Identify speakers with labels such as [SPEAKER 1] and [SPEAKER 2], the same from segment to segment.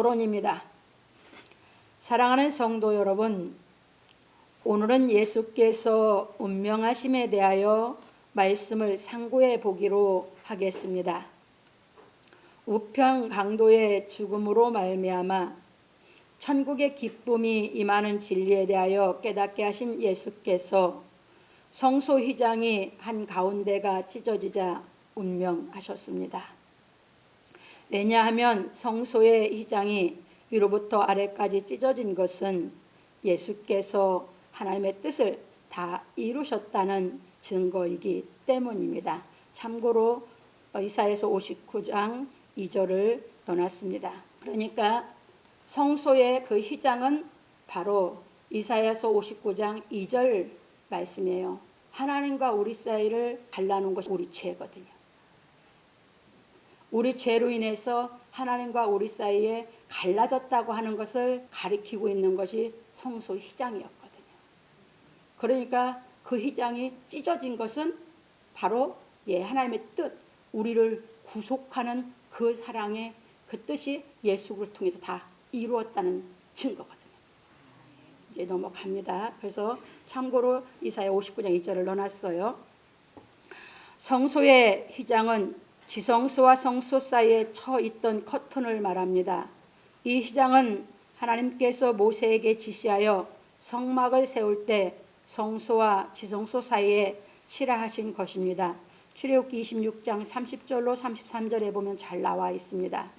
[SPEAKER 1] 토론입니다. 사랑하는 성도 여러분, 오늘은 예수께서 운명하심에 대하여 말씀을 상고해 보기로 하겠습니다. 우편 강도의 죽음으로 말미암아 천국의 기쁨이 임하는 진리에 대하여 깨닫게 하신 예수께서 성소 휘장이 한 가운데가 찢어지자 운명하셨습니다. 왜냐하면 성소의 휘장이 위로부터 아래까지 찢어진 것은 예수께서 하나님의 뜻을 다 이루셨다는 증거이기 때문입니다. 참고로 이사야서 59장 2절을 넣어놨습니다. 그러니까 성소의 그 휘장은 바로 이사야서 59장 2절 말씀이에요. 하나님과 우리 사이를 갈라놓은 것이 우리 죄거든요. 우리 죄로 인해서 하나님과 우리 사이에 갈라졌다고 하는 것을 가리키고 있는 것이 성소 휘장이었거든요. 그러니까 그 휘장이 찢어진 것은 바로 하나님의 뜻, 우리를 구속하는 그 사랑의 그 뜻이 예수를 통해서 다 이루었다는 증거거든요. 이제 넘어갑니다. 그래서 참고로 이사야 59장 2절을 넣어놨어요. 성소의 휘장은 지성소와 성소 사이에 처 있던 커튼을 말합니다. 이 휘장은 하나님께서 모세에게 지시하여 성막을 세울 때 성소와 지성소 사이에 칠하신 것입니다. 출애굽기 26장 30절로 33절에 보면 잘 나와 있습니다.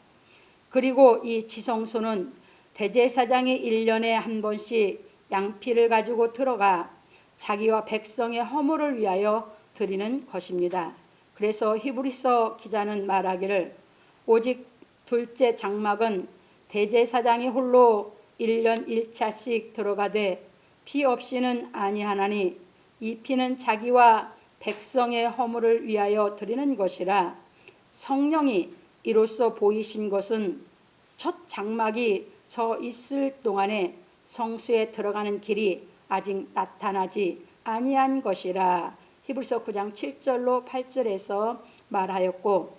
[SPEAKER 1] 그리고 이 지성소는 대제사장이 1년에 한 번씩 양피를 가지고 들어가 자기와 백성의 허물을 위하여 드리는 것입니다. 그래서 히브리서 기자는 말하기를 오직 둘째 장막은 대제사장이 홀로 1년 1차씩 들어가되 피 없이는 아니하나니 이 피는 자기와 백성의 허물을 위하여 드리는 것이라. 성령이 이로써 보이신 것은 첫 장막이 서 있을 동안에 성수에 들어가는 길이 아직 나타나지 아니한 것이라. 히브리서 9장 7절로 8절에서 말하였고,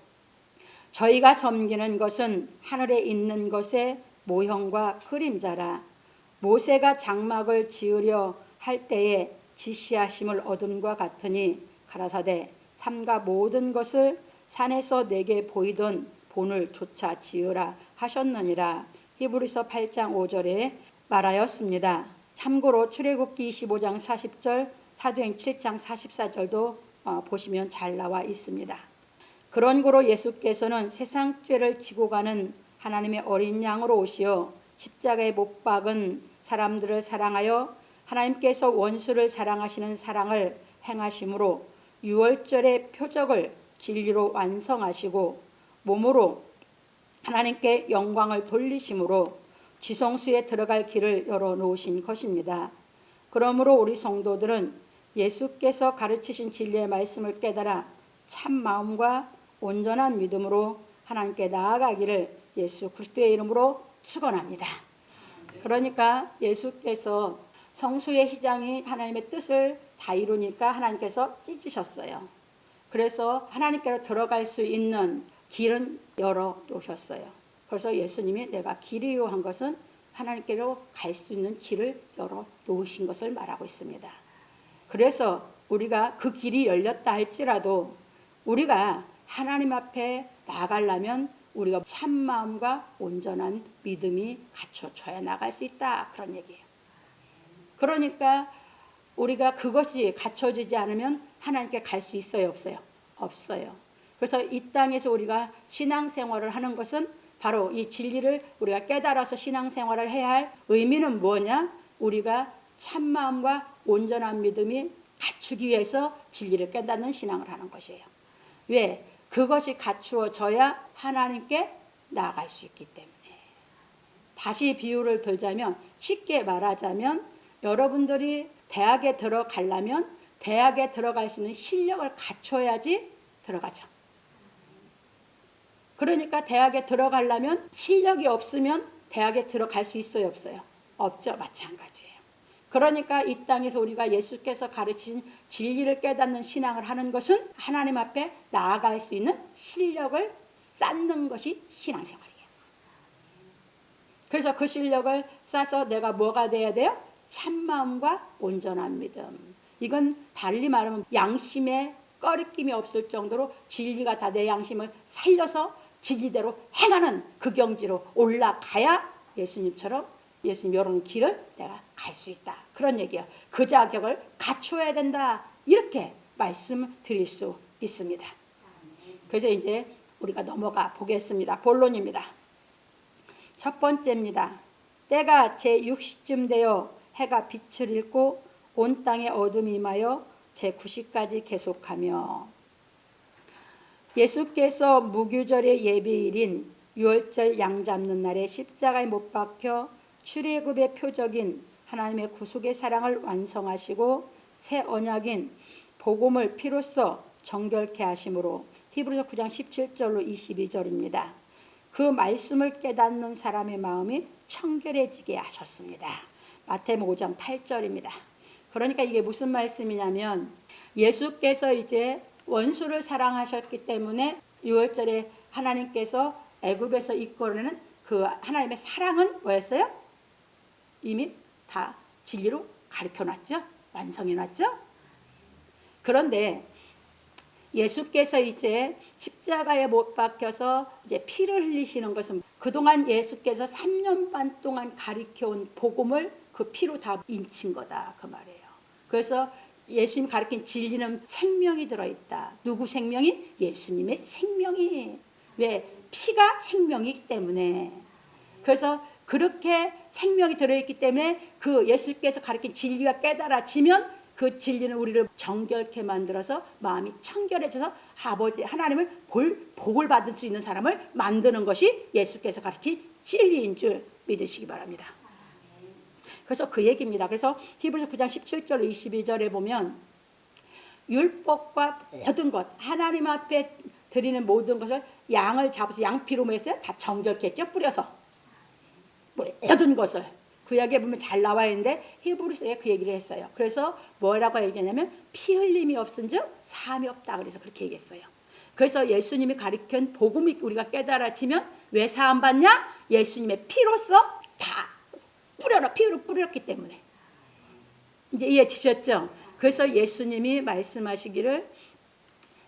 [SPEAKER 1] 저희가 섬기는 것은 하늘에 있는 것의 모형과 그림자라. 모세가 장막을 지으려 할 때에 지시하심을 얻음과 같으니 가라사대 삼가 모든 것을 산에서 내게 보이던 본을 조차 지으라 하셨느니라. 히브리서 8장 5절에 말하였습니다. 참고로 출애굽기 25장 40절, 사도행 7장 44절도 보시면 잘 나와 있습니다. 그런 고로 예수께서는 세상 죄를 지고 가는 하나님의 어린 양으로 오시어 십자가에 못 박은 사람들을 사랑하여 하나님께서 원수를 사랑하시는 사랑을 행하심으로 유월절의 표적을 진리로 완성하시고 몸으로 하나님께 영광을 돌리심으로 지성소에 들어갈 길을 열어놓으신 것입니다. 그러므로 우리 성도들은 예수께서 가르치신 진리의 말씀을 깨달아 참 마음과 온전한 믿음으로 하나님께 나아가기를 예수 그리스도의 이름으로 축원합니다. 그러니까 예수께서 성소의 휘장이 하나님의 뜻을 다 이루니까 하나님께서 찢으셨어요. 그래서 하나님께로 들어갈 수 있는 길은 열어놓으셨어요. 그래서 예수님이 내가 길이요 한 것은 하나님께로 갈 수 있는 길을 열어놓으신 것을 말하고 있습니다. 그래서 우리가 그 길이 열렸다 할지라도 우리가 하나님 앞에 나가려면 우리가 참마음과 온전한 믿음이 갖춰져야 나갈 수 있다, 그런 얘기예요. 그러니까 우리가 그것이 갖춰지지 않으면 하나님께 갈 수 있어요, 없어요? 없어요. 그래서 이 땅에서 우리가 신앙생활을 하는 것은 바로 이 진리를 우리가 깨달아서 신앙생활을 해야 할 의미는 뭐냐? 우리가 참마음과 온전한 믿음이 갖추기 위해서 진리를 깨닫는 신앙을 하는 것이에요. 왜? 그것이 갖추어져야 하나님께 나아갈 수 있기 때문에. 다시 비유를 들자면, 쉽게 말하자면 여러분들이 대학에 들어가려면 대학에 들어갈 수 있는 실력을 갖춰야지 들어가죠. 그러니까 대학에 들어가려면 실력이 없으면 대학에 들어갈 수 있어요, 없어요? 없죠. 마찬가지예요. 그러니까 이 땅에서 우리가 예수께서 가르친 진리를 깨닫는 신앙을 하는 것은 하나님 앞에 나아갈 수 있는 실력을 쌓는 것이 신앙생활이에요. 그래서 그 실력을 쌓아서 내가 뭐가 돼야 돼요? 참마음과 온전한 믿음. 이건 달리 말하면 양심에 꺼리낌이 없을 정도로 진리가 다 내 양심을 살려서 진리대로 행하는 그 경지로 올라가야 예수님처럼 예수님 이런 길을 내가 갈 수 있다. 그런 얘기예요. 그 자격을 갖추어야 된다. 이렇게 말씀드릴 수 있습니다. 그래서 이제 우리가 넘어가 보겠습니다. 본론입니다. 첫 번째입니다. 때가 제6시쯤 되어 해가 빛을 잃고 온 땅에 어둠이 임하여 제9시까지 계속하며 예수께서 무교절의 예배일인 유월절 양 잡는 날에 십자가에 못 박혀 출애굽의 표적인 하나님의 구속의 사랑을 완성하시고 새 언약인 복음을 피로써 정결케 하심으로 히브리서 9장 17절로 22절입니다. 그 말씀을 깨닫는 사람의 마음이 청결해지게 하셨습니다. 마태복음 5장 8절입니다. 그러니까 이게 무슨 말씀이냐면 예수께서 이제 원수를 사랑하셨기 때문에 유월절에 하나님께서 애굽에서 이끌어내는 그 하나님의 사랑은 뭐였어요? 이미 다 진리로 가르쳐놨죠? 완성해놨죠? 그런데 예수께서 이제 십자가에 못 박혀서 이제 피를 흘리시는 것은 그동안 예수께서 3년 반 동안 가르쳐온 복음을 그 피로 다 인친 거다 그 말이에요. 그래서 예수님 가르친 진리는 생명이 들어있다. 누구 생명이? 예수님의 생명이. 왜? 피가 생명이기 때문에. 그래서 그렇게 생명이 들어있기 때문에 그 예수께서 가르친 진리가 깨달아지면 그 진리는 우리를 정결케 만들어서 마음이 청결해져서 아버지 하나님을 복을 받을 수 있는 사람을 만드는 것이 예수께서 가르친 진리인 줄 믿으시기 바랍니다. 그래서 그 얘기입니다. 그래서 히브리서 9장 17절 22절에 보면 율법과 모든 것 하나님 앞에 드리는 모든 것을 양을 잡아서 양피로 뭐 했어요? 다 정결케 했죠. 뿌려서 모든 것을 구약에 보면 잘 나와 있는데 히브리서에 그 얘기를 했어요. 그래서 뭐라고 얘기하냐면 피 흘림이 없은즉 사함이 없다. 그래서 그렇게 얘기했어요. 그래서 예수님이 가르친 복음이 우리가 깨달아지면 왜 사함 받냐? 예수님의 피로서 다 피로 뿌렸기 때문에. 이제 이해 되셨죠? 그래서 예수님이 말씀하시기를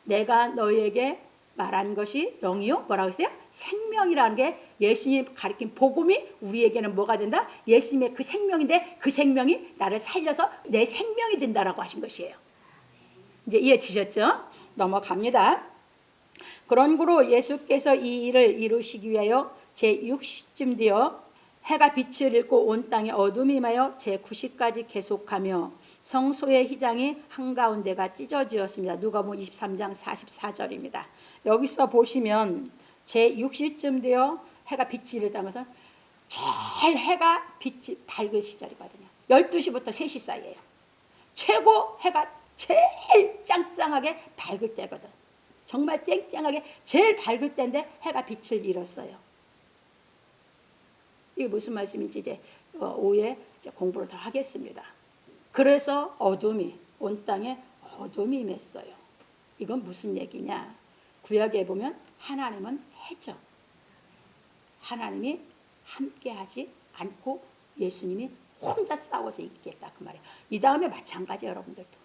[SPEAKER 1] 내가 너희에게 말한 것이 영이요 뭐라고 했어요? 생명이라는 게 예수님 가르친 복음이 우리에게는 뭐가 된다? 예수님의 그 생명인데 그 생명이 나를 살려서 내 생명이 된다라고 하신 것이에요. 이제 이해 되셨죠? 넘어갑니다. 그러므로 예수께서 이 일을 이루시기 위하여 제6시쯤 되어 해가 빛을 잃고 온 땅에 어둠이 임하여 제9시까지 계속하며 성소의 휘장이 한가운데가 찢어지었습니다. 누가복음 23장 44절입니다. 여기서 보시면 제6시쯤 되어 해가 빛이 이르다는 것은 제일 해가 빛이 밝을 시절이거든요. 12시부터 3시 사이에요. 최고 해가 제일 짱짱하게 밝을 때거든. 정말 쨍쨍하게 제일 밝을 때인데 해가 빛을 잃었어요. 이게 무슨 말씀인지 이제 오후에 공부를 더 하겠습니다. 그래서 어둠이 온 땅에 어둠이 임했어요. 이건 무슨 얘기냐? 구약에 보면 하나님은 해죠. 하나님이 함께하지 않고 예수님이 혼자 싸워서 이기겠다 그 말이에요. 이 다음에 마찬가지예요. 여러분들도.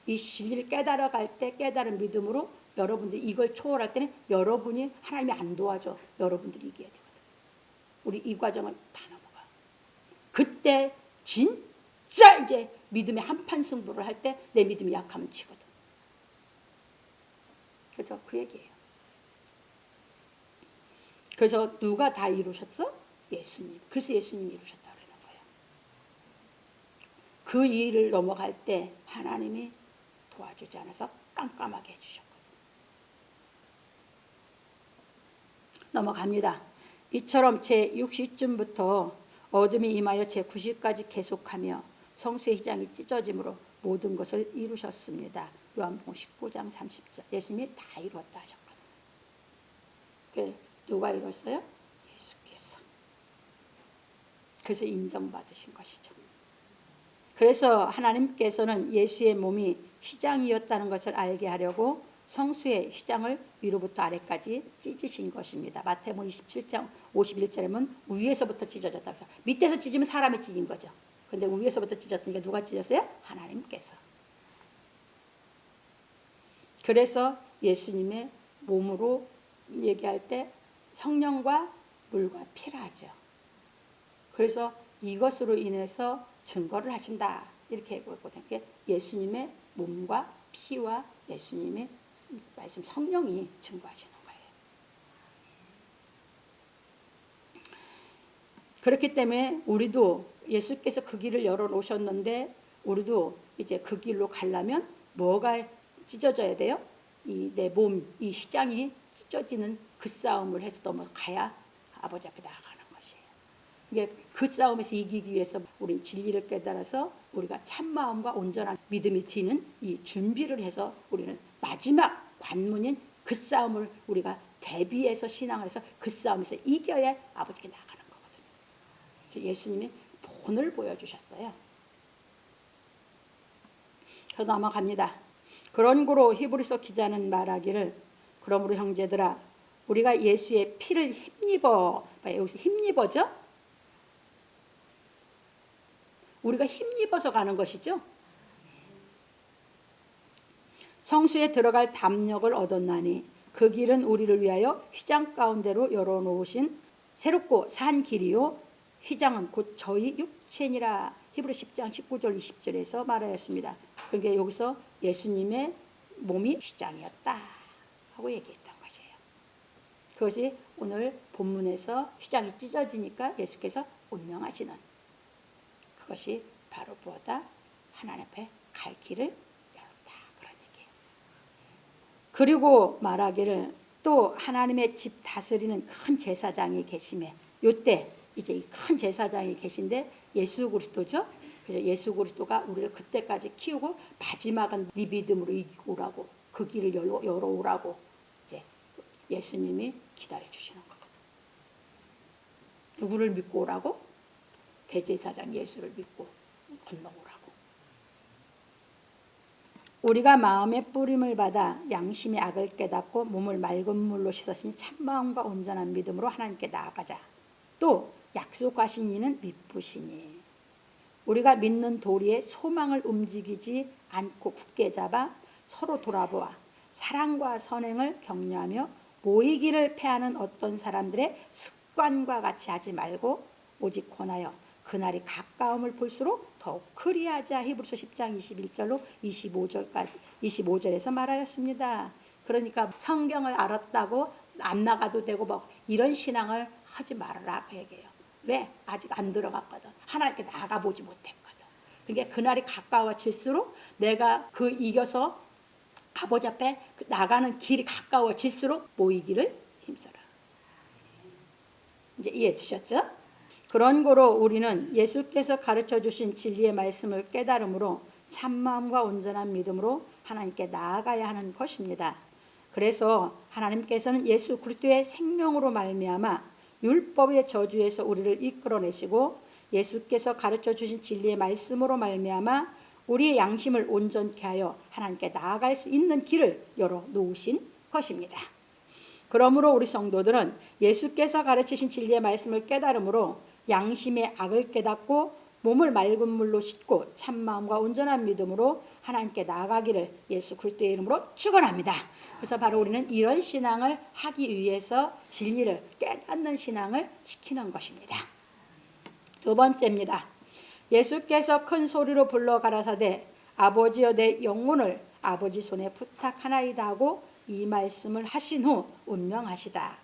[SPEAKER 1] 이 진리를 깨달아갈 때 깨달은 믿음으로 여러분들이 이걸 초월할 때는 여러분이 하나님이 안 도와줘. 여러분들이 이겨야 되거든. 우리 이 과정을 다 넘어가. 그때 진짜 이제 믿음의 한판 승부를 할 때 내 믿음이 약하면 지거든. 그래서 그 얘기예요. 그래서 누가 다 이루셨어? 예수님. 그래서 예수님이 이루셨다 그러는 거예요. 그 일을 넘어갈 때 하나님이 도와주지 않아서 깜깜하게 해주셨거든. 넘어갑니다. 이처럼 제6시쯤부터 어둠이 임하여 제9시까지 계속하며 성수의 휘장이 찢어짐으로 모든 것을 이루셨습니다. 요한복음 19장 30절. 예수님이 다 이루었다 하셨거든요. 그 누가 이뤘어요? 예수께서. 그래서 인정받으신 것이죠. 그래서 하나님께서는 예수의 몸이 휘장이었다는 것을 알게 하려고 성수의 휘장을 위로부터 아래까지 찢으신 것입니다. 마태복음 27장 51절에 보면 위에서부터 찢어졌다고 해서 밑에서 찢으면 사람이 찢은 거죠. 근데 위에서부터 찢었으니까 누가 찢었어요? 하나님께서. 그래서 예수님의 몸으로 얘기할 때 성령과 물과 피라죠. 그래서 이것으로 인해서 증거를 하신다. 이렇게 얘기했거든요. 예수님의 몸과 피와 예수님의 말씀 성령이 증거하시는 거예요. 그렇기 때문에 우리도 예수께서 그 길을 열어놓으셨는데 우리도 이제 그 길로 가려면 뭐가 찢어져야 돼요? 이 내 몸, 이 휘장이 찢어지는 그 싸움을 해서 넘어가야 아버지 앞에 나아가는 것이에요. 이게 그 싸움에서 이기기 위해서 우리는 진리를 깨달아서 우리가 참마음과 온전한 믿음이 튀는 이 준비를 해서 우리는 마지막 관문인 그 싸움을 우리가 대비해서 신앙을 해서 그 싸움에서 이겨야 아버지께 나아가는 거거든요. 예수님이 본을 보여주셨어요. 저 넘어갑니다. 그런 고로 히브리서 기자는 말하기를 그러므로 형제들아 우리가 예수의 피를 힘입어 여기서 힘입어죠? 우리가 힘입어서 가는 것이죠. 성수에 들어갈 담력을 얻었나니 그 길은 우리를 위하여 휘장 가운데로 열어놓으신 새롭고 산 길이요 휘장은 곧 저희 육체니라. 히브리 10장 19절 20절에서 말하였습니다. 그러니까 여기서 예수님의 몸이 휘장이었다 하고 얘기했던 것이에요. 그것이 오늘 본문에서 휘장이 찢어지니까 예수께서 운명하시는 그것이 바로 무엇이다? 하나님 앞에 갈 길을 열었다. 그런 얘기예요. 그리고 말하기를 또 하나님의 집 다스리는 큰 제사장이 계심에 요때 이제 이 큰 제사장이 계신데 예수 그리스도죠. 그래서 예수 그리스도가 우리를 그때까지 키우고 마지막은 네 믿음으로 이기고 오라고 그 길을 열어오라고 이제 예수님이 기다려 주시는 거거든. 누구를 믿고 오라고? 대제사장 예수를 믿고 건너오라고. 우리가 마음의 뿌림을 받아 양심의 악을 깨닫고 몸을 맑은 물로 씻었으니 참마음과 온전한 믿음으로 하나님께 나아가자. 또 약속하신 이는 미쁘시니 우리가 믿는 도리에 소망을 움직이지 않고 굳게 잡아 서로 돌아보아 사랑과 선행을 격려하며 모이기를 패하는 어떤 사람들의 습관과 같이 하지 말고 오직 권하여 그날이 가까움을 볼수록 더욱 그리하자. 히브리서 10장 21절로 25절에서 말하였습니다. 그러니까 성경을 알았다고 안 나가도 되고 뭐 이런 신앙을 하지 말아라 그 얘기예요. 왜? 아직 안 들어갔거든. 하나님께 나가보지 못했거든. 그러니까 그날이 가까워질수록 내가 그 이겨서 아버지 앞에 나가는 길이 가까워질수록 모이기를 힘써라. 이제 이해되셨죠? 그런 거로 우리는 예수께서 가르쳐 주신 진리의 말씀을 깨달음으로 참마음과 온전한 믿음으로 하나님께 나아가야 하는 것입니다. 그래서 하나님께서는 예수 그리스도의 생명으로 말미암아 율법의 저주에서 우리를 이끌어내시고 예수께서 가르쳐 주신 진리의 말씀으로 말미암아 우리의 양심을 온전케 하여 하나님께 나아갈 수 있는 길을 열어놓으신 것입니다. 그러므로 우리 성도들은 예수께서 가르치신 진리의 말씀을 깨달음으로 양심의 악을 깨닫고 몸을 맑은 물로 씻고 참마음과 온전한 믿음으로 하나님께 나아가기를 예수 그리스도의 이름으로 축원합니다. 그래서 바로 우리는 이런 신앙을 하기 위해서 진리를 깨닫는 신앙을 시키는 것입니다. 두 번째입니다. 예수께서 큰 소리로 불러 가라사대 아버지여 내 영혼을 아버지 손에 부탁하나이다 하고 이 말씀을 하신 후 운명하시다.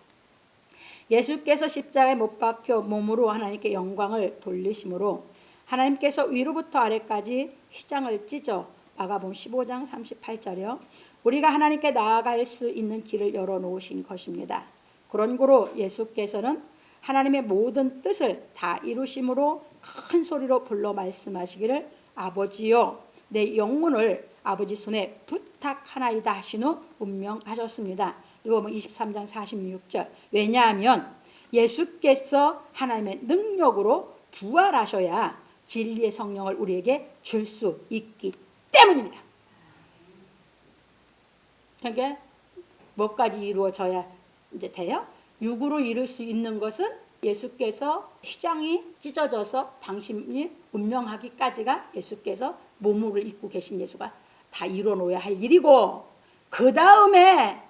[SPEAKER 1] 예수께서 십자가에 못 박혀 몸으로 하나님께 영광을 돌리심으로 하나님께서 위로부터 아래까지 휘장을 찢어 마가복음 15장 38절이요. 우리가 하나님께 나아갈 수 있는 길을 열어놓으신 것입니다. 그런 고로 예수께서는 하나님의 모든 뜻을 다 이루심으로 큰 소리로 불러 말씀하시기를 아버지여 내 영혼을 아버지 손에 부탁하나이다 하신 후 운명하셨습니다. 이거 23장 46절. 왜냐하면 예수께서 하나님의 능력으로 부활하셔야 진리의 성령을 우리에게 줄 수 있기 때문입니다. 그게 뭐까지 이루어져야 이제 돼요? 육으로 이룰 수 있는 것은 예수께서 휘장이 찢어져서 당신이 운명하기까지가 예수께서 몸을 입고 계신 예수가 다 이루어 놓아야 할 일이고, 그 다음에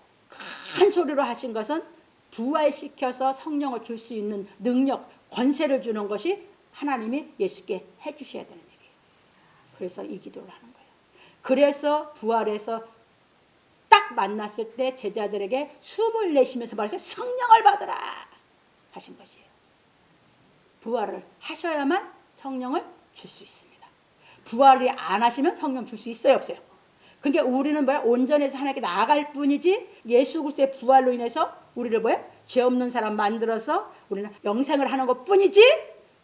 [SPEAKER 1] 큰 소리로 하신 것은 부활시켜서 성령을 줄 수 있는 능력, 권세를 주는 것이 하나님이 예수께 해주셔야 되는 일이에요. 그래서 이 기도를 하는 거예요. 그래서 부활해서 딱 만났을 때 제자들에게 숨을 내쉬면서 말해서 성령을 받으라 하신 것이에요. 부활을 하셔야만 성령을 줄 수 있습니다. 부활이 안 하시면 성령 줄 수 있어요, 없어요? 그러니까 우리는 뭐야? 온전해서 하나님께 나아갈 뿐이지, 예수 그리스도의 부활로 인해서 우리를 뭐야? 죄 없는 사람 만들어서 우리는 영생을 하는 것 뿐이지,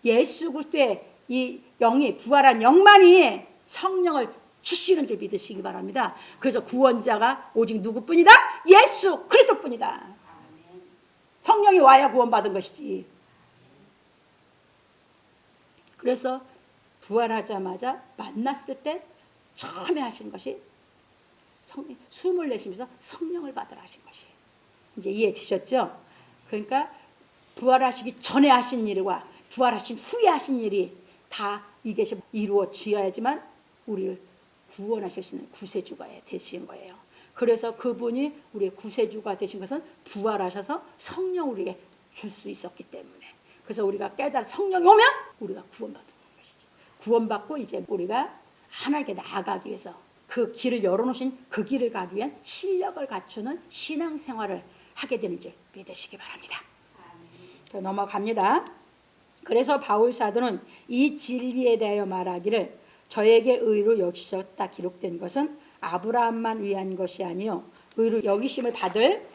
[SPEAKER 1] 예수 그리스도의 이 영이, 부활한 영만이 성령을 주시는 줄 믿으시기 바랍니다. 그래서 구원자가 오직 누구뿐이다? 예수 그리스도뿐이다. 성령이 와야 구원받은 것이지. 그래서 부활하자마자 만났을 때 처음에 하신 것이 숨을 내쉬면서 성령을 받으라 하신 것이에요. 이제 이해되셨죠? 그러니까 부활하시기 전에 하신 일과 부활하신 후에 하신 일이 다 이것이 이루어져야지만 우리를 구원하실 수 있는 구세주가 되신 거예요. 그래서 그분이 우리의 구세주가 되신 것은 부활하셔서 성령을 우리에게 줄 수 있었기 때문에, 그래서 우리가 깨달아 성령이 오면 우리가 구원받는 것이죠. 구원받고 이제 우리가 하나님께 나아가기 위해서 그 길을 열어놓으신 그 길을 가기 위한 실력을 갖추는 신앙생활을 하게 되는 줄 믿으시기 바랍니다. 넘어갑니다. 그래서 바울 사도는 이 진리에 대하여 말하기를 저에게 의로 여기셨다 기록된 것은 아브라함만 위한 것이 아니요 의로 여기심을 받을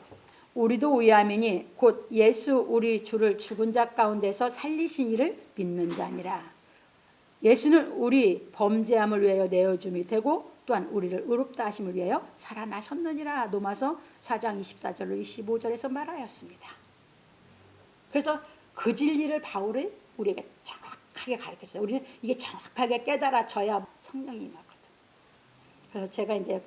[SPEAKER 1] 우리도 위함이니 곧 예수 우리 주를 죽은 자 가운데서 살리신 이를 믿는 자니라. 예수는 우리 범죄함을 위하여 내어줌이 되고 또한 우리를 의롭다 하심을 위하여 살아나셨느니라. 로마서 4장 24절로 25절에서 말하였습니다. 그래서 그 진리를 바울이 우리에게 정확하게 가르쳤어요. 우리는 이게 정확하게 깨달아져야 성령이 임하거든. 그래서 제가 이제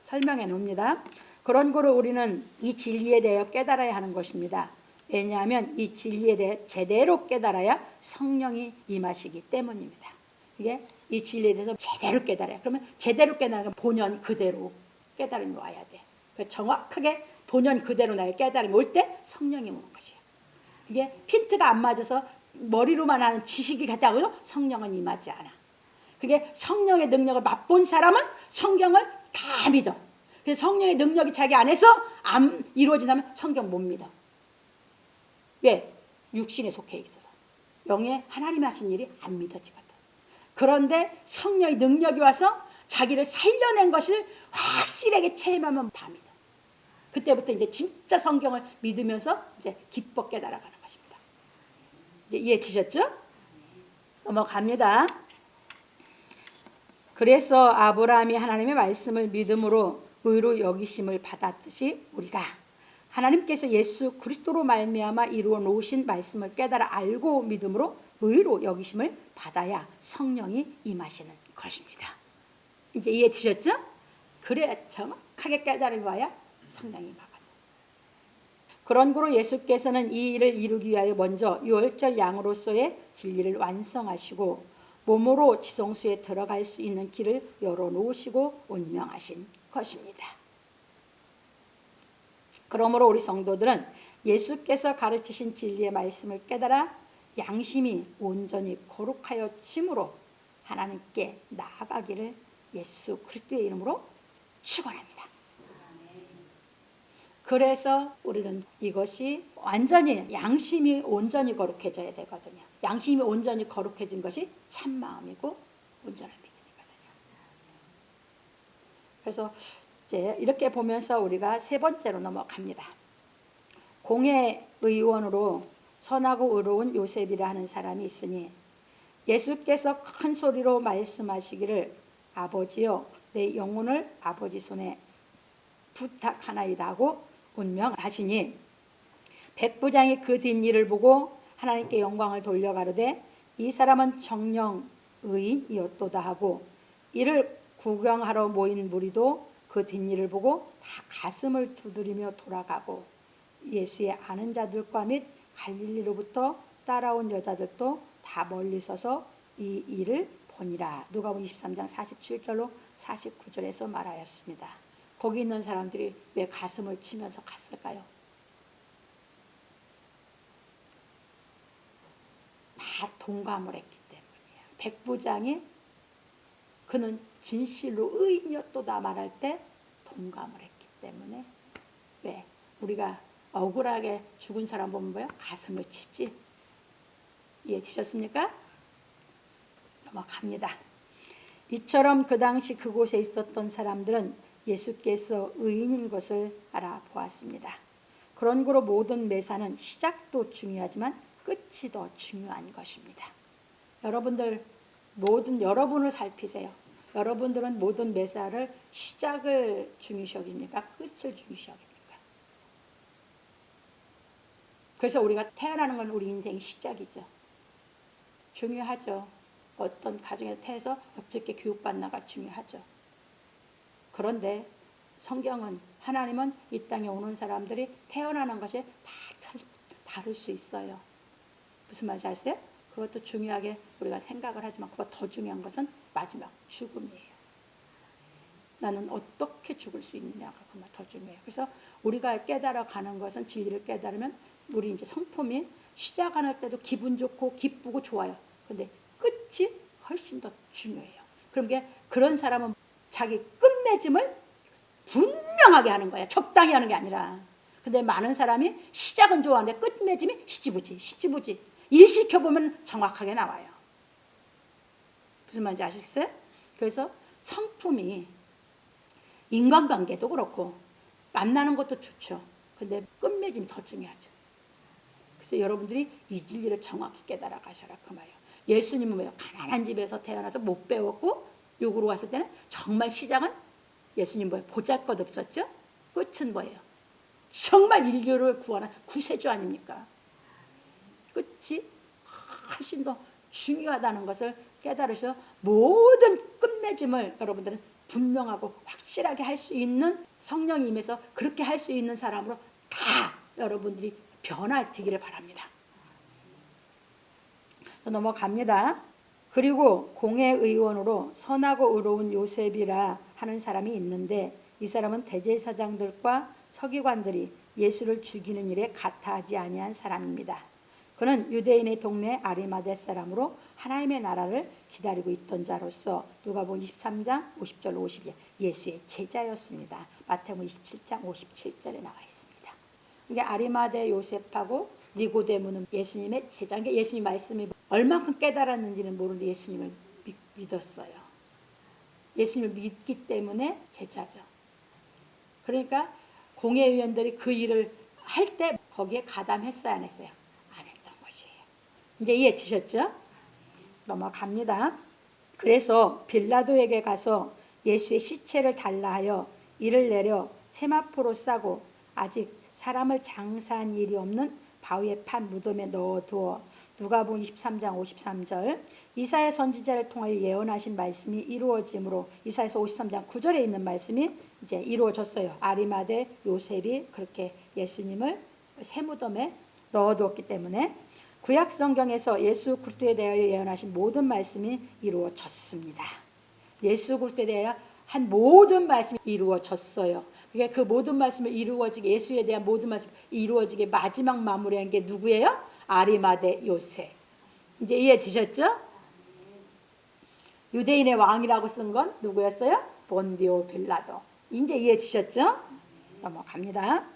[SPEAKER 1] 설명해 놓습니다. 그런 거로 우리는 이 진리에 대하여 깨달아야 하는 것입니다. 왜냐하면 이 진리에 대해 제대로 깨달아야 성령이 임하시기 때문입니다. 이게 이 진리에 대해서 제대로 깨달아야. 그러면 제대로 깨달으면 본연 그대로 깨달음이 와야 돼. 정확하게 본연 그대로 나의 깨달음이 올 때 성령이 오는 것이에요. 이게 핀트가 안 맞아서 머리로만 하는 지식이 같다고요? 성령은 임하지 않아. 그게 성령의 능력을 맛본 사람은 성경을 다 믿어. 그래서 성령의 능력이 자기 안에서 안 이루어진다면 성경 못 믿어. 왜? 육신에 속해 있어서. 영의 하나님이 하신 일이 안 믿어지거든. 그런데 성령의 능력이 와서 자기를 살려낸 것을 확실하게 체험하면 다 믿어. 그때부터 이제 진짜 성경을 믿으면서 이제 기뻐 깨달아가는 것입니다. 이제 이해되셨죠? 넘어갑니다. 그래서 아브라함이 하나님의 말씀을 믿음으로 의로 여기심을 받았듯이 우리가 하나님께서 예수 그리스도로 말미암아 이루어 놓으신 말씀을 깨달아 알고 믿음으로 의로 여기심을 받아야 성령이 임하시는 것입니다. 이제 이해되셨죠? 그래 정확하게 깨달음이 와야 성령이 임하거든. 그런 거로 예수께서는 이 일을 이루기 위하여 먼저 유월절 양으로서의 진리를 완성하시고 몸으로 지성소에 들어갈 수 있는 길을 열어놓으시고 운명하신 것입니다. 그러므로 우리 성도들은 예수께서 가르치신 진리의 말씀을 깨달아 양심이 온전히 거룩하여 짐으로 하나님께 나아가기를 예수 그리스도의 이름으로 축원합니다. 그래서 우리는 이것이 완전히 양심이 온전히 거룩해져야 되거든요. 양심이 온전히 거룩해진 것이 참 마음이고 온전한 믿음이거든요. 그래서 이제 이렇게 보면서 우리가 세 번째로 넘어갑니다. 공회 의원으로 선하고 의로운 요셉이라 하는 사람이 있으니 예수께서 큰 소리로 말씀하시기를 아버지여 내 영혼을 아버지 손에 부탁하나이다 하고 운명하시니 백부장이 그 뒷일을 보고 하나님께 영광을 돌려가로되 이 사람은 정령 의인이었도다 하고 이를 구경하러 모인 무리도 그 뒷일을 보고 다 가슴을 두드리며 돌아가고 예수의 아는 자들과 및 갈릴리로부터 따라온 여자들도 다 멀리 서서 이 일을 보니라. 누가복음 23장 47절로 49절에서 말하였습니다. 거기 있는 사람들이 왜 가슴을 치면서 갔을까요? 다 동감을 했기 때문이에요. 백부장이 그는 진실로 의인이었도다 말할 때 동감을 했기 때문에. 왜? 우리가 억울하게 죽은 사람 보면 뭐야? 가슴을 치지. 이해되셨습니까? 넘어갑니다. 이처럼 그 당시 그곳에 있었던 사람들은 예수께서 의인인 것을 알아보았습니다. 그런 거로 모든 매사는 시작도 중요하지만 끝이 더 중요한 것입니다. 여러분들 여러분을 살피세요. 여러분들은 모든 매사를 시작을 중요시 여깁니까? 끝을 중요시 여깁니까? 그래서 우리가 태어나는 건 우리 인생의 시작이죠. 중요하죠. 어떤 가정에서 태어나서 어떻게 교육받나가 중요하죠. 그런데 성경은, 하나님은 이 땅에 오는 사람들이 태어나는 것이 다 다를 수 있어요. 무슨 말인지 아세요? 그것도 중요하게 우리가 생각을 하지만 그보다 더 중요한 것은 마지막 죽음이에요. 나는 어떻게 죽을 수 있느냐가 그만 더 중요해요. 그래서 우리가 깨달아가는 것은, 진리를 깨달으면 우리 이제 성품이 시작할 때도 기분 좋고 기쁘고 좋아요. 근데 끝이 훨씬 더 중요해요. 그런 사람은 자기 끝맺음을 분명하게 하는 거예요. 적당히 하는 게 아니라. 근데 많은 사람이 시작은 좋아하는데 끝맺음이 시지부지. 일시켜보면 정확하게 나와요. 무슨 말인지 아시겠어요? 그래서 성품이, 인간관계도 그렇고 만나는 것도 좋죠. 근데 끝맺음이 더 중요하죠. 그래서 여러분들이 이 진리를 정확히 깨달아 가셔라 그 말이에요. 예수님은 뭐예요? 가난한 집에서 태어나서 못 배웠고 육으로 왔을 때는 정말 시작은 예수님 뭐예요? 보잘것없었죠. 끝은 뭐예요? 정말 인류를 구하는 구세주 아닙니까? 끝이 훨씬 더 중요하다는 것을 깨달으셔서 모든 끝맺음을 여러분들은 분명하고 확실하게 할 수 있는, 성령이 임해서 그렇게 할 수 있는 사람으로 다 여러분들이 변화되기를 바랍니다. 그래서 넘어갑니다. 그리고 공회의원으로 선하고 의로운 요셉이라 하는 사람이 있는데 이 사람은 대제사장들과 서기관들이 예수를 죽이는 일에 가타하지 아니한 사람입니다. 그는 유대인의 동네 아리마대 사람으로 하나님의 나라를 기다리고 있던 자로서 누가복음 23장 50절 52절 예수의 제자였습니다. 마태복음 27장 57절에 나와 있습니다. 이게 아리마대 요셉하고 니고데모는 예수님의 제자. 예수님 말씀이 얼만큼 깨달았는지는 모르는데 예수님을 믿었어요. 예수님을 믿기 때문에 제자죠. 그러니까 공회의원들이 그 일을 할 때 거기에 가담했어요, 안 했어요? 안 했던 것이에요. 이제 이해되셨죠? 넘어갑니다. 그래서 빌라도에게 가서 예수의 시체를 달라 하여 이를 내려 세마포로 싸고 아직 사람을 장사한 일이 없는 바위에 판 무덤에 넣어두어 누가복음 23장 53절 이사야 선지자를 통하여 예언하신 말씀이 이루어짐으로 이사야서 53장 9절에 있는 말씀이 이제 이루어졌어요. 아리마대 요셉이 그렇게 예수님을 새 무덤에 넣어두었기 때문에 구약 성경에서 예수 그리스도에 대하여 예언하신 모든 말씀이 이루어졌습니다. 예수 그리스도에 대하여 한 모든 말씀이 이루어졌어요. 그러니까 그 모든 말씀을 이루어지게, 예수에 대한 모든 말씀이 이루어지게 마지막 마무리한 게 누구예요? 아리마대 요셉. 이제 이해되셨죠? 유대인의 왕이라고 쓴 건 누구였어요? 본디오 빌라도. 이제 이해되셨죠? 넘어갑니다.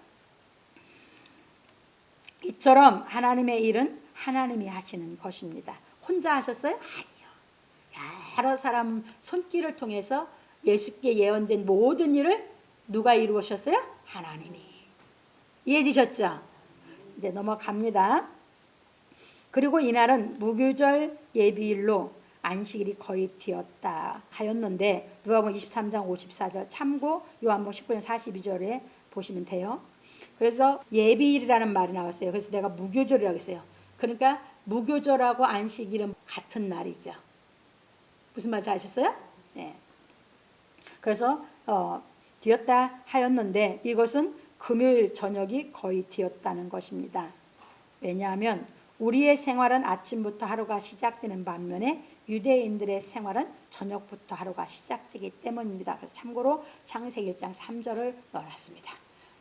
[SPEAKER 1] 이처럼 하나님의 일은 하나님이 하시는 것입니다. 혼자 하셨어요? 아니요. 여러 사람 손길을 통해서 예수께 예언된 모든 일을 누가 이루셨어요? 하나님이. 이해되셨죠? 이제 넘어갑니다. 그리고 이날은 무교절 예비일로 안식일이 거의 되었다 하였는데 누가복음 23장 54절 참고 요한복음 19장 42절에 보시면 돼요. 그래서 예비일이라는 말이 나왔어요. 그래서 내가 무교절이라고 했어요. 그러니까 무교절하고 안식일은 같은 날이죠. 무슨 말인지 아셨어요? 네. 그래서 되었다 하였는데 이것은 금요일 저녁이 거의 되었다는 것입니다. 왜냐하면 우리의 생활은 아침부터 하루가 시작되는 반면에 유대인들의 생활은 저녁부터 하루가 시작되기 때문입니다. 그래서 참고로 창세기 1장 3절을 넣어놨습니다.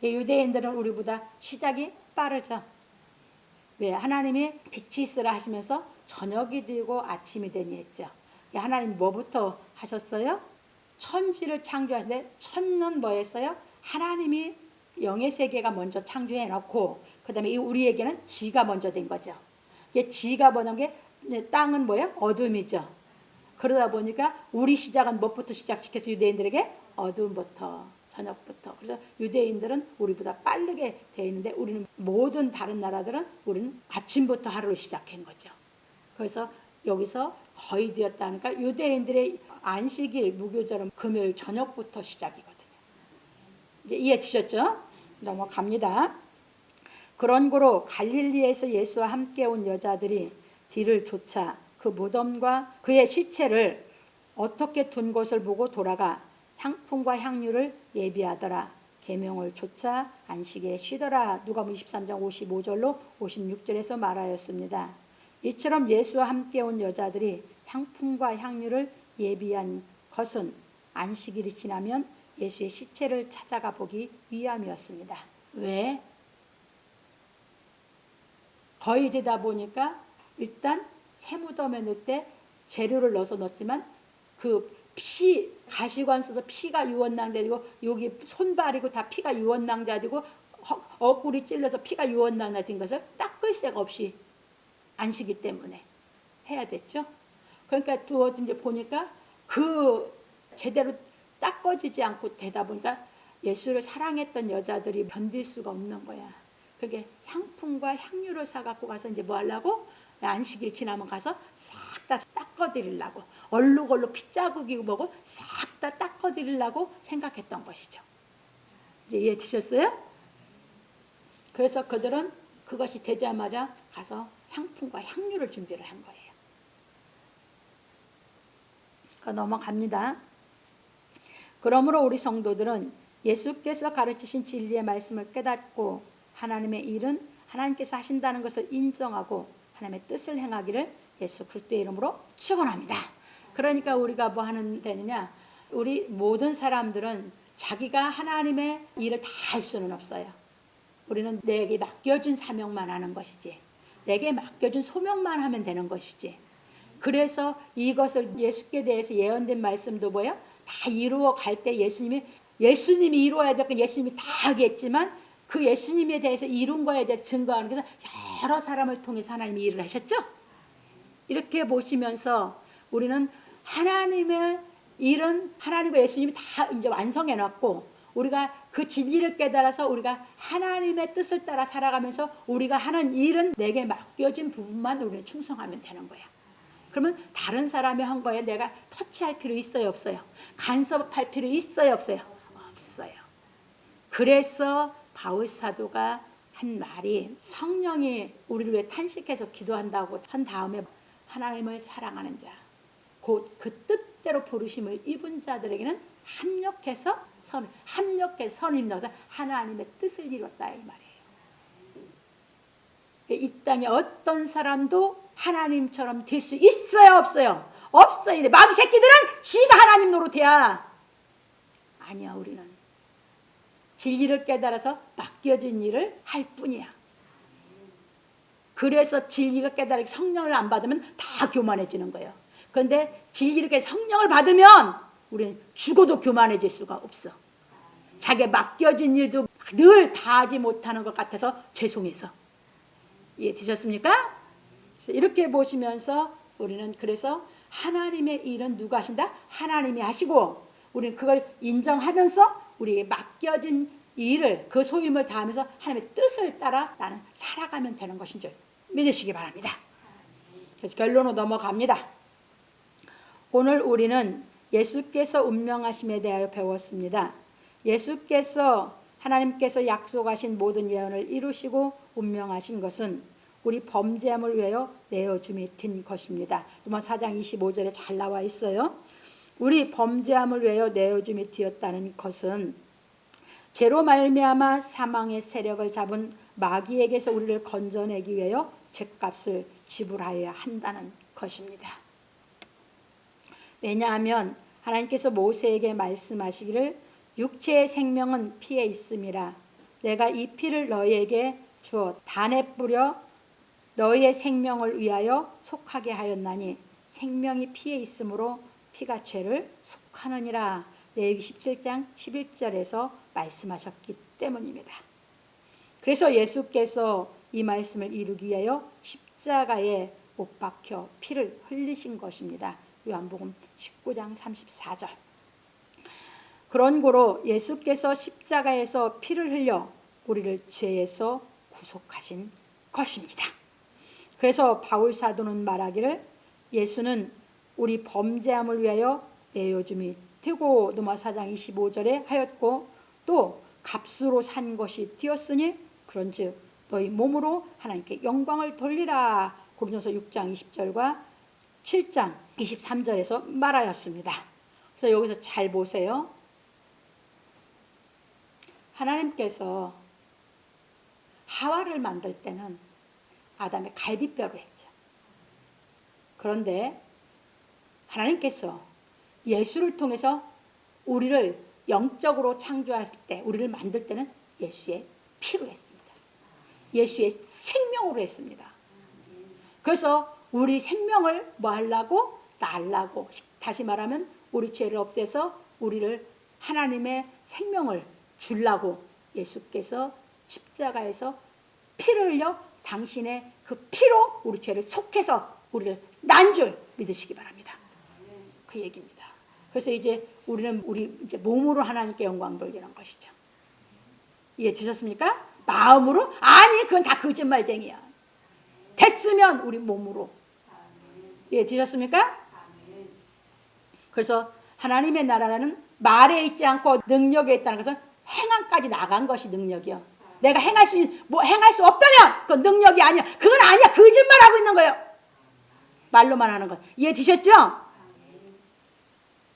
[SPEAKER 1] 유대인들은 우리보다 시작이 빠르죠. 왜? 하나님이 빛이 있으라 하시면서 저녁이 되고 아침이 되니 했죠. 하나님 뭐부터 하셨어요? 천지를 창조하시는데 천은 뭐 했어요? 하나님이 영의 세계가 먼저 창조해 놓고 그 다음에 우리에게는 지가 먼저 된 거죠. 지가 뭐냐면 게 땅은 뭐예요? 어둠이죠. 그러다 보니까 우리 시작은 무엇부터 시작시켜서 유대인들에게? 어둠부터, 저녁부터. 그래서 유대인들은 우리보다 빠르게 되어 있는데 우리는 모든 다른 나라들은 우리는 아침부터 하루를 시작한 거죠. 그래서 여기서 거의 되었다니까 유대인들의 안식일 무교절은 금요일 저녁부터 시작이거든요. 이제 이해되셨죠? 넘어갑니다. 그런 고로 갈릴리에서 예수와 함께 온 여자들이 뒤를 쫓아 그 무덤과 그의 시체를 어떻게 둔 것을 보고 돌아가 향품과 향유를 예비하더라. 계명을 좇아 안식일에 쉬더라. 누가복음 23장 55절로 56절에서 말하였습니다. 이처럼 예수와 함께 온 여자들이 향품과 향유를 예비한 것은 안식일이 지나면 예수의 시체를 찾아가 보기 위함이었습니다. 왜? 거의 되다 보니까 일단 새무덤에 넣을 때 재료를 넣어서 넣었지만 그 피, 가시관 써서 피가 유언낭자되고 여기 손발이고 다 피가 유언낭자되고 얼굴이 찔러서 피가 유언낭자된 것을 닦을 새가 없이 안식일 때문에 해야 됐죠. 그러니까 또 이제 보니까 그 제대로 닦아지지 않고 되다 보니까 예수를 사랑했던 여자들이 견딜 수가 없는 거야. 그게 향품과 향유를 사갖고 가서 이제 뭐 하려고? 안식일 지나면 가서 싹 다 닦아드리려고 얼룩얼룩 핏자국이고 뭐고 싹 다 닦아드리려고 생각했던 것이죠. 이제 이해되셨어요? 그래서 그들은 그것이 되자마자 가서 향품과 향유를 준비를 한 거예요. 넘어갑니다. 그러므로 우리 성도들은 예수께서 가르치신 진리의 말씀을 깨닫고 하나님의 일은 하나님께서 하신다는 것을 인정하고 하나님의 뜻을 행하기를 예수 그리스도의 이름으로 축원합니다. 그러니까 우리가 뭐 하는 되느냐? 우리 모든 사람들은 자기가 하나님의 일을 다 할 수는 없어요. 우리는 내게 맡겨준 사명만 하는 것이지, 내게 맡겨준 소명만 하면 되는 것이지. 그래서 이것을 예수께 대해서 예언된 말씀도 뭐예요? 다 이루어 갈 때 예수님이 이루어야 될 건 예수님이 다 하겠지만 그 예수님에 대해서 이룬 거에 대해서 증거하는 것은 여러 사람을 통해서 하나님이 일을 하셨죠. 이렇게 보시면서 우리는 하나님의 일은 하나님과 예수님이 다 이제 완성해 놨고 우리가 그 진리를 깨달아서 우리가 하나님의 뜻을 따라 살아가면서 우리가 하는 일은 내게 맡겨진 부분만 우리는 충성하면 되는 거야. 그러면 다른 사람이 한 거에 내가 터치할 필요 있어요, 없어요? 간섭할 필요 있어요, 없어요? 없어요. 그래서 바울 사도가 한 말이 성령이 우리를 위해 탄식해서 기도한다고 한 다음에 하나님을 사랑하는 자, 곧 그 뜻대로 부르심을 입은 자들에게는 합력해서 선을 이루어서 하나님의 뜻을 이뤘다 이 말이에요. 이 땅에 어떤 사람도 하나님처럼 될 수 있어요, 없어요? 없어요. 마귀 새끼들은 지가 하나님 노릇이야. 아니야, 우리는 진리를 깨달아서 맡겨진 일을 할 뿐이야. 그래서 진리가 깨달아 성령을 안 받으면 다 교만해지는 거예요. 그런데 진리를 깨달아 성령을 받으면 우리는 죽어도 교만해질 수가 없어. 자기가 맡겨진 일도 늘 다 하지 못하는 것 같아서 죄송해서. 이해되셨습니까? 이렇게 보시면서 우리는 그래서 하나님의 일은 누가 하신다? 하나님이 하시고 우리는 그걸 인정하면서 우리에게 맡겨진 일을 그 소임을 다하면서 하나님의 뜻을 따라 나는 살아가면 되는 것인 줄 믿으시기 바랍니다. 그래서 결론으로 넘어갑니다. 오늘 우리는 예수께서 운명하심에 대하여 배웠습니다. 예수께서 하나님께서 약속하신 모든 예언을 이루시고 운명하신 것은 우리 범죄함을 위하여 내어줌이 된 것입니다. 로마 4장 25절에 잘 나와 있어요. 우리 범죄함을 위하여 내어줌이 되었다는 것은 죄로 말미암아 사망의 세력을 잡은 마귀에게서 우리를 건져내기 위하여 죄값을 지불하여야 한다는 것입니다. 왜냐하면 하나님께서 모세에게 말씀하시기를 육체의 생명은 피에 있음이라 내가 이 피를 너희에게 주어 단에 뿌려 너희의 생명을 위하여 속하게 하였나니 생명이 피에 있으므로 피가 죄를 속하느니라. 레위기 17장 11절에서 말씀하셨기 때문입니다. 그래서 예수께서 이 말씀을 이루기 위하여 십자가에 못 박혀 피를 흘리신 것입니다. 요한복음 19장 34절. 그런 고로 예수께서 십자가에서 피를 흘려 우리를 죄에서 구속하신 것입니다. 그래서 바울 사도는 말하기를 예수는 우리 범죄함을 위하여 내어줌이 되고 로마 4장 25절에 하였고 또 값으로 산 것이 되었으니 그런즉 너희 몸으로 하나님께 영광을 돌리라. 고린도서 6장 20절과 7장 23절에서 말하였습니다. 그래서 여기서 잘 보세요. 하나님께서 하와를 만들 때는 아담의 갈비뼈로 했죠. 그런데 하나님께서 예수를 통해서 우리를 영적으로 창조하실 때, 우리를 만들 때는 예수의 피로 했습니다. 예수의 생명으로 했습니다. 그래서 우리 생명을 뭐 하려고? 날라고. 다시 말하면 우리 죄를 없애서 우리를 하나님의 생명을 주려고 예수께서 십자가에서 피를 흘려 당신의 그 피로 우리 죄를 속해서 우리를 난 줄 믿으시기 바랍니다. 그 얘기입니다. 그래서 이제 우리는 우리 이제 몸으로 하나님께 영광 돌리는 것이죠. 이해되셨습니까? 마음으로? 아니, 그건 다 거짓말쟁이야. 됐으면 우리 몸으로. 이해되셨습니까? 그래서 하나님의 나라는 말에 있지 않고 능력에 있다는 것은 행함까지 나간 것이 능력이요. 내가 행할 수 없다면 그건 능력이 아니야. 그건 아니야. 거짓말하고 있는 거예요. 말로만 하는 것. 이해되셨죠?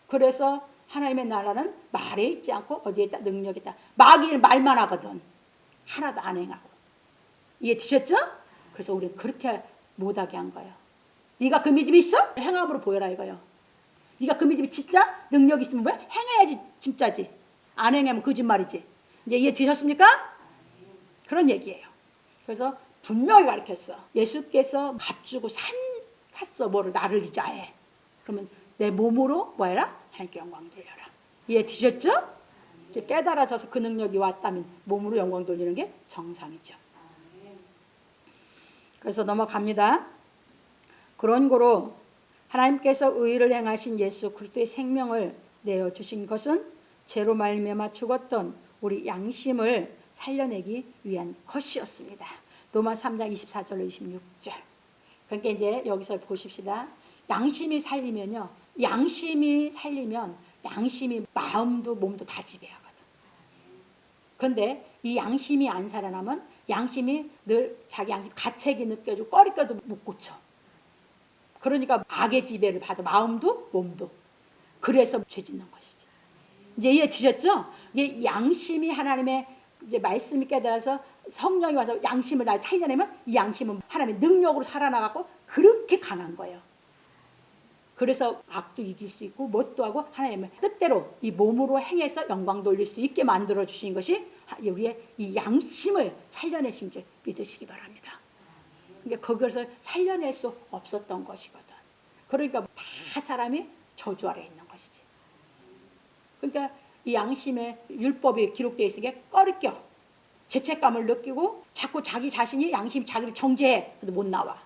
[SPEAKER 1] 그래서 하나님의 나라는 말에 있지 않고 어디에 있다? 능력이 있다. 마귀는 말만 하거든. 하나도 안 행하고. 이해되셨죠? 그래서 우리는 그렇게 못하게 한 거예요. 네가 그 믿음이 있어? 행함으로 보여라 이거요. 네가 그 믿음이 진짜 능력이 있으면 뭐야? 행해야지 진짜지. 안 행하면 거짓말이지. 이제 이해되셨습니까? 그런 얘기예요. 그래서 분명히 가르쳤어. 예수께서 값주고 샀어. 뭐를 나를 이자해. 그러면 내 몸으로 뭐 해라? 하나님께 영광 돌려라. 이해되셨죠? 이제 깨달아져서 그 능력이 왔다면 몸으로 영광 돌리는 게 정상이죠. 그래서 넘어갑니다. 그런 고로 하나님께서 의를 행하신 예수 그리스도의 생명을 내어주신 것은 죄로 말미암아 죽었던 우리 양심을 살려내기 위한 것이었습니다. 로마 3장 24절로 26절. 그러니까 이제 여기서 보십시다. 양심이 살리면 양심이 마음도 몸도 다 지배하거든. 그런데 이 양심이 안 살아나면 양심이 늘 자기 양심 가책이 느껴지고 꺼리껴도 못 고쳐. 그러니까 악의 지배를 받아 마음도 몸도. 그래서 죄 짓는 것이지. 이제 이해되셨죠? 이게 양심이 하나님의 이제 말씀이 깨달아서 성령이 와서 양심을 날 살려내면 이 양심은 하나님의 능력으로 살아나가고 그렇게 강한 거예요. 그래서 악도 이길 수 있고 뭣도 하고 하나님의 뜻대로 이 몸으로 행해서 영광 돌릴 수 있게 만들어 주신 것이 우리의 이 양심을 살려내신 줄 믿으시기 바랍니다. 그러니까 그것을 살려낼 수 없었던 것이거든. 그러니까 다 사람이 저주 아래 있는 것이지. 그러니까 이 양심에 율법이 기록되어 있으니까 꺼리껴 죄책감을 느끼고 자꾸 자기 자신이 양심이 자기를 정죄해. 근데 못 나와.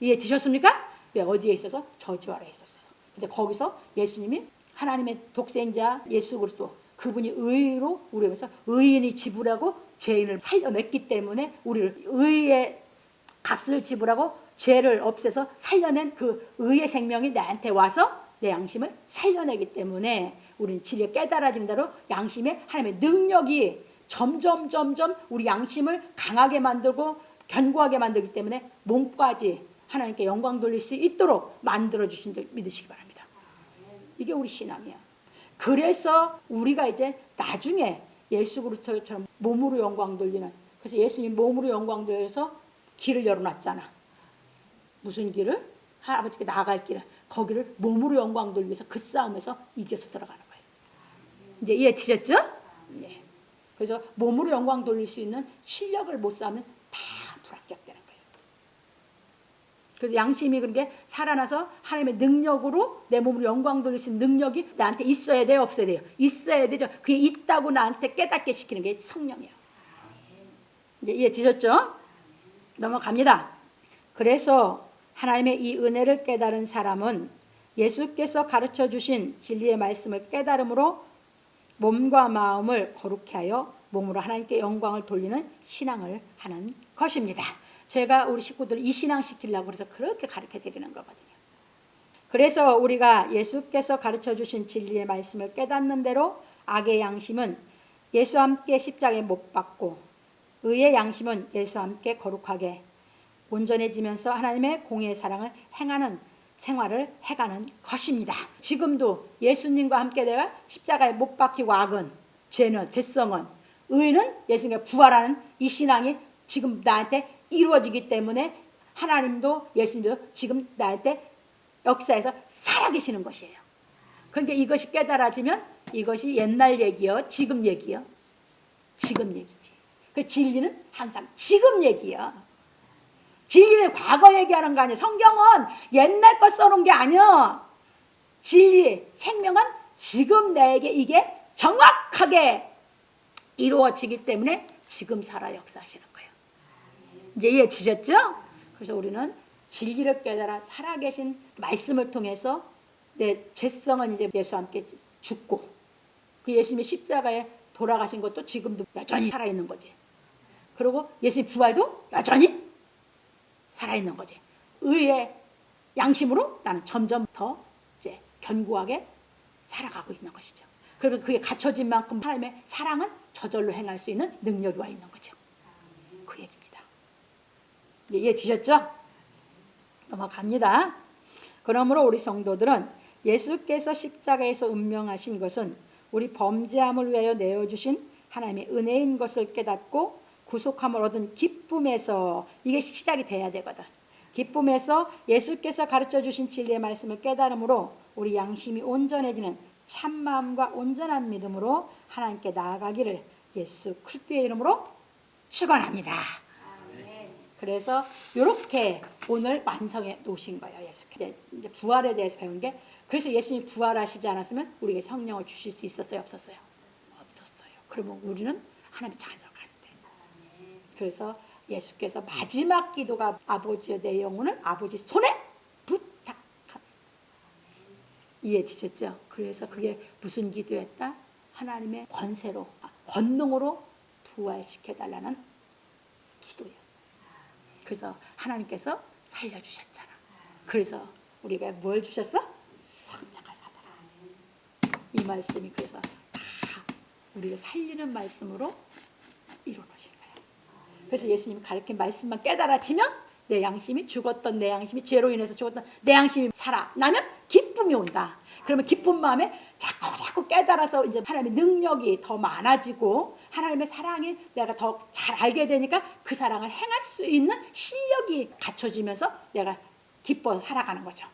[SPEAKER 1] 이해되셨습니까? 왜? 어디에 있어서? 저주 아래 있었어. 근데 거기서 예수님이 하나님의 독생자 예수 그리스도 그분이 의로 우리 위해서 의인이 지불하고 죄인을 살려냈기 때문에 우리를 의의 값을 지불하고 죄를 없애서 살려낸 그 의의 생명이 나한테 와서 내 양심을 살려내기 때문에 우리는 진리에 깨달아지는 대로 양심에 하나님의 능력이 점점 우리 양심을 강하게 만들고 견고하게 만들기 때문에 몸까지 하나님께 영광 돌릴 수 있도록 만들어주신 줄 믿으시기 바랍니다. 이게 우리 신앙이야. 그래서 우리가 이제 나중에 예수 그리스도처럼 몸으로 영광 돌리는. 그래서 예수님이 몸으로 영광 돌려서 길을 열어놨잖아. 무슨 길을? 할아버지께 나아갈 길을. 거기를 몸으로 영광 돌리면서 그 싸움에서 이겨서 들어가는 거예요. 이제 이해되셨죠? 네. 그래서 몸으로 영광 돌릴 수 있는 실력을 못 쌓으면 다 불합격되는 거예요. 그래서 양심이 그렇게 살아나서 하나님의 능력으로 내 몸으로 영광 돌릴 수 있는 능력이 나한테 있어야 돼요, 없어야 돼요? 있어야 되죠. 그게 있다고 나한테 깨닫게 시키는 게 성령이에요. 이제 이해되셨죠? 넘어갑니다. 그래서 하나님의 이 은혜를 깨달은 사람은 예수께서 가르쳐 주신 진리의 말씀을 깨달음으로 몸과 마음을 거룩히 하여 몸으로 하나님께 영광을 돌리는 신앙을 하는 것입니다. 제가 우리 식구들 이 신앙 시키려고 해서 그렇게 가르쳐 드리는 거거든요. 그래서 우리가 예수께서 가르쳐 주신 진리의 말씀을 깨닫는 대로 악의 양심은 예수와 함께 십자가에 못 박고 의의 양심은 예수와 함께 거룩하게 온전해지면서 하나님의 공의의 사랑을 행하는 생활을 해가는 것입니다. 지금도 예수님과 함께 내가 십자가에 못 박히고 악은, 죄는, 죄성은, 의는 예수님과 부활하는 이 신앙이 지금 나한테 이루어지기 때문에 하나님도 예수님도 지금 나한테 역사에서 살아계시는 것이에요. 그러니까 이것이 깨달아지면 이것이 옛날 얘기요, 지금 얘기요. 지금 얘기지. 그 진리는 항상 지금 얘기요. 진리는 과거 얘기하는 거 아니에요. 성경은 옛날 거 써놓은 게 아니에요. 진리, 생명은 지금 나에게 이게 정확하게 이루어지기 때문에 지금 살아 역사하시는 거예요. 이제 이해되셨죠? 그래서 우리는 진리를 깨달아 살아계신 말씀을 통해서 내 죄성은 이제 예수와 함께 죽고 그 예수님의 십자가에 돌아가신 것도 지금도 여전히 살아있는 거지. 그리고 예수님 부활도 여전히 살아있는 거지. 의의 양심으로 나는 점점 더 이제 견고하게 살아가고 있는 것이죠. 그러면 그게 갖춰진 만큼 하나님의 사랑은 저절로 행할 수 있는 능력이 와 있는 거죠. 그 얘기입니다. 이제 이해되셨죠? 넘어갑니다. 그러므로 우리 성도들은 예수께서 십자가에서 운명하신 것은 우리 범죄함을 위하여 내어주신 하나님의 은혜인 것을 깨닫고 구속함을 얻은 기쁨에서 이게 시작이 돼야 되거든. 기쁨에서 예수께서 가르쳐 주신 진리의 말씀을 깨달음으로 우리 양심이 온전해지는 참마음과 온전한 믿음으로 하나님께 나아가기를 예수 그리스도의 이름으로 축원합니다. 그래서 이렇게 오늘 완성해 놓으신 거예요. 예수께서 이제 부활에 대해서 배운 게 그래서 예수님이 부활하시지 않았으면 우리에게 성령을 주실 수 있었어요, 없었어요? 없었어요. 그러면 우리는 하나님의 자녀가 안 돼. 그래서 예수께서 마지막 기도가 아버지여 내 영혼을 아버지 손에 부탁합니다. 이해되셨죠? 그래서 그게 무슨 기도였다? 하나님의 권세로, 권능으로 부활시켜달라는 기도예요. 그래서 하나님께서 살려주셨잖아. 그래서 우리가 뭘 주셨어? 성장을 받아라. 이 말씀이 그래서 다 우리를 살리는 말씀으로 이루어놓으신 거예요. 그래서 예수님이 가르친 말씀만 깨달아지면 내 양심이 죽었던 내 양심이 죄로 인해서 죽었던 내 양심이 살아나면 기쁨이 온다. 그러면 기쁜 마음에 자꾸 깨달아서 이제 하나님의 능력이 더 많아지고 하나님의 사랑이 내가 더 잘 알게 되니까 그 사랑을 행할 수 있는 실력이 갖춰지면서 내가 기뻐서 살아가는 거죠.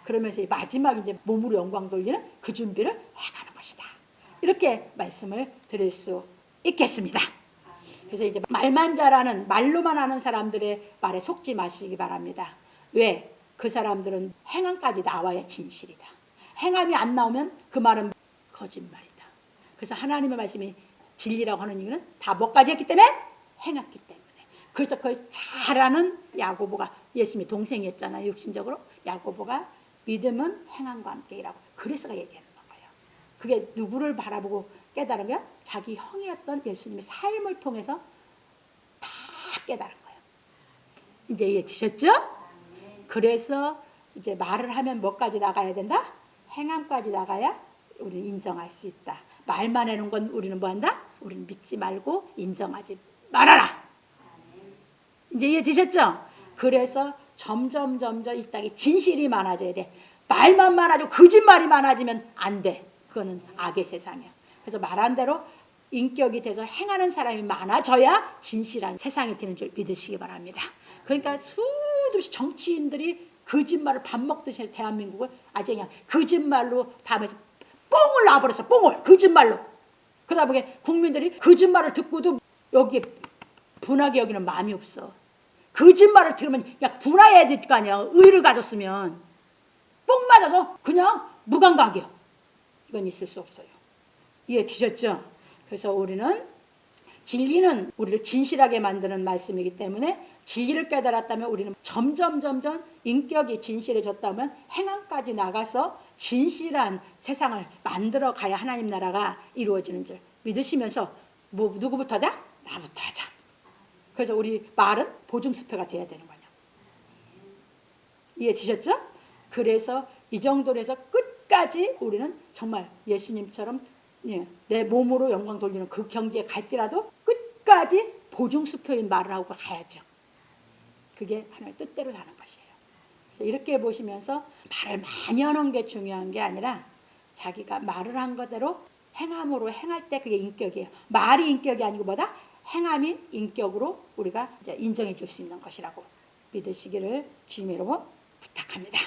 [SPEAKER 1] 그러면서 마지막 이제 몸으로 영광 돌리는 그 준비를 해가는 것이다. 이렇게 말씀을 드릴 수 있겠습니다. 그래서 이제 말만 잘하는 말로만 하는 사람들의 말에 속지 마시기 바랍니다. 왜? 그 사람들은 행함까지 나와야 진실이다. 행함이 안 나오면 그 말은 거짓말이다. 그래서 하나님의 말씀이 진리라고 하는 이유는 다 뭐까지 했기 때문에? 행했기 때문에. 그래서 그걸 잘하는 야고보가 예수님의 동생이었잖아요. 육신적으로. 야고보가 믿음은 행함과 함께 일하고. 그래서 얘기하는 거예요. 그게 누구를 바라보고 깨달으면 자기 형이었던 예수님의 삶을 통해서 다 깨달은 거예요. 이제 이해되셨죠? 그래서 이제 말을 하면 뭐까지 나가야 된다? 행함까지 나가야 우리는 인정할 수 있다. 말만 해놓은 건 우리는 뭐한다? 우리는 믿지 말고 인정하지 말아라. 이제 이해되셨죠? 그래서 점점 이 땅에 진실이 많아져야 돼. 말만 많아지고 거짓말이 많아지면 안 돼. 그거는 악의 세상이야. 그래서 말한 대로 인격이 돼서 행하는 사람이 많아져야 진실한 세상이 되는 줄 믿으시기 바랍니다. 그러니까 수없이 정치인들이 거짓말을 밥 먹듯이 해서 대한민국을 아주 그냥 거짓말로 담아서 뽕을 놔버렸어. 뽕을 거짓말로. 그러다 보니 국민들이 거짓말을 듣고도 여기에 분하게 여기는 마음이 없어. 거짓말을 들으면 그냥 분해야 될 거 아니야. 의를 가졌으면 뽕 맞아서 그냥 무감각이요. 이건 있을 수 없어요. 이해되셨죠? 그래서 우리는 진리는 우리를 진실하게 만드는 말씀이기 때문에 진리를 깨달았다면 우리는 점점 인격이 진실해졌다면 행함까지 나가서 진실한 세상을 만들어 가야 하나님 나라가 이루어지는 줄 믿으시면서 뭐 누구부터 하자? 나부터 하자. 그래서 우리 말은 보증수표가 돼야 되는 거냐. 이해되셨죠? 그래서 이 정도로 해서 끝까지 우리는 정말 예수님처럼 내 몸으로 영광 돌리는 그 경지에 갈지라도 끝까지 보증수표인 말을 하고 가야죠. 그게 하나님의 뜻대로 사는 것이에요. 그래서 이렇게 보시면서 말을 많이 하는 게 중요한 게 아니라 자기가 말을 한 거대로 행함으로 행할 때 그게 인격이에요. 말이 인격이 아니고 뭐다? 행함이 인격으로 우리가 이제 인정해 줄 수 있는 것이라고 믿으시기를 주님의 이름으로 부탁합니다.